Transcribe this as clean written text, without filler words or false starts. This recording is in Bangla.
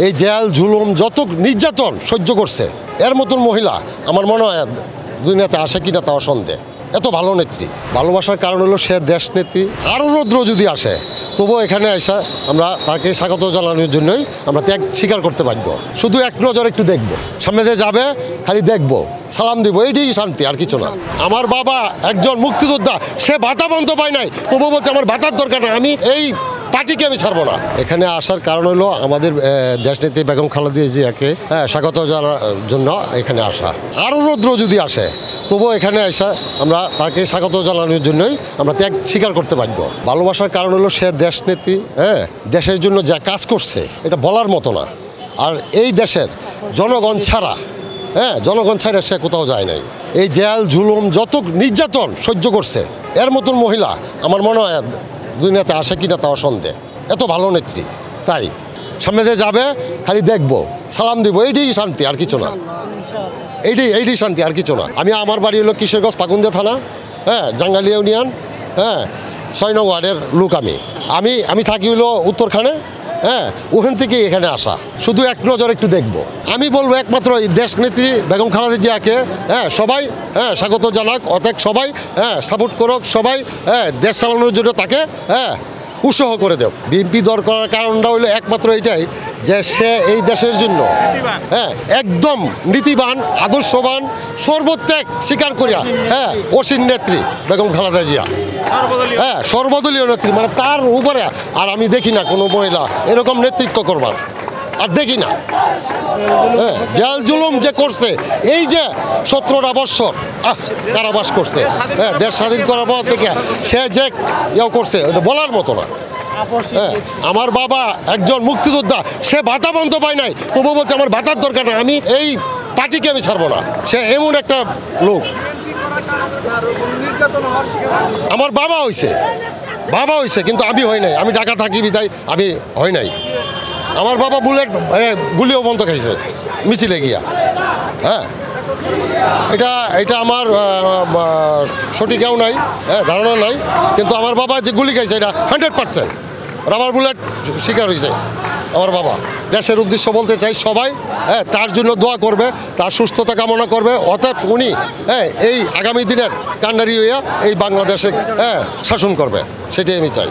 এই জেল জুলুম যত নির্যাতন সহ্য করছে এর মতন মহিলা আমার মনে হয় দুনিয়াতে আসে কিনা তাও সন্দেহ। এত ভালো নেত্রী, ভালোবাসার কারণ হলো সে দেশ নেত্রী। আরও রৌদ্র যদি আসে তবুও এখানে এসে আমরা তাকে স্বাগত জানানোর জন্যই আমরা ত্যাগ স্বীকার করতে বাধ্য। শুধু এক নজর একটু দেখবো, সামনে দিয়ে যাবে খালি দেখবো, সালাম দিব, এইটাই শান্তি, আর কিছু না। আমার বাবা একজন মুক্তিযোদ্ধা, সে ভাতা বন্ধ পায় নাই, তবুও বলছে আমার ভাতার দরকার না, আমি এই পার্টিকে আমি ছাড়বো না। এখানে আসার কারণ হলো আমাদের দেশনেত্রী বেগম খালেদা জিয়াকে স্বাগত জানার জন্য এখানে আসা। আরও রৌদ্র যদি আসে তবুও এখানে এসে আমরা তাকে স্বাগত জানানোর জন্যই আমরা ত্যাগ স্বীকার করতে বাধ্য। ভালোবাসার কারণ হলো সে দেশনেত্রী, দেশের জন্য যা কাজ করছে এটা বলার মতো না। আর এই দেশের জনগণ ছাড়া জনগণ ছাড়া সে কোথাও যায় নাই। এই জেল জুলুম যত নির্যাতন সহ্য করছে এর মতন মহিলা আমার মনে হয় দুনিয়াতে আসে কিনা তাও সন্দেহ। এত ভালো নেত্রী, তাই সামনে দিয়ে যাবে খালি দেখবো, সালাম দিব, এইটাই শান্তি, আর কিছু না। এইটাই শান্তি, আর কিছু না। আমি আমার বাড়ি হলো কিশোরগঞ্জ পাকুন্দিয়া থানা, জাঙ্গালিয়া ইউনিয়ন, 6 নং ওয়ার্ডের লোক। আমি থাকি হলো উত্তরখানে, ওখান থেকে এখানে আসা। শুধু এক নজর একটু দেখবো। আমি বলবো একমাত্র দেশ নেত্রী বেগম খালেদা জিয়াকে সবাই স্বাগত জানাক, অর্থাৎ সবাই সাপোর্ট করুক, সবাই দেশ চালানোর জন্য তাকে উৎসাহ করে দেব। বিএনপি দর করার কারণটা হলো একমাত্র এটাই যে সে এই দেশের জন্য একদম নীতিবান, আদর্শবান, সর্বত্যাগ স্বীকার করিয়া অসীম নেত্রী বেগম খালেদা জিয়া, সর্বদলীয় নেত্রী। মানে তার উপরে আর আমি দেখি না কোনো মহিলা এরকম নেতৃত্ব করবার, আর দেখি না। জেল জুলুম যে করছে, এই যে 17টা বৎসর কারাবাস করছে, দেশ স্বাধীন করার পর থেকে সে যে করছে এটা বলার মতো না। আমার বাবা একজন মুক্তিযোদ্ধা, সে ভাতা বন্ধ পায় নাই, তবু বলছে আমার ভাতার দরকার না, আমি এই পার্টিকে আমি ছাড়বো না। সে এমন একটা লোক। আমার বাবা হয়েছে কিন্তু আমি হই নাই। আমি ঢাকা থাকি বিদায় আমি হই নাই। আমার বাবা গুলিও বন্ধ খাইছে মিছিলে গিয়া। এটা আমার সঠিকও নাই, ধারণা নাই, কিন্তু আমার বাবা যে গুলি খাইছে এটা 100% রাবার বুলেট শিকার হয়েছে আমার বাবা। দেশের উদ্দেশ্য বলতে চাই, সবাই তার জন্য দোয়া করবে, তার সুস্থতা কামনা করবে, অর্থাৎ উনি এই আগামী দিনের কান্ডারি হইয়া এই বাংলাদেশে শাসন করবে, সেটাই আমি চাই।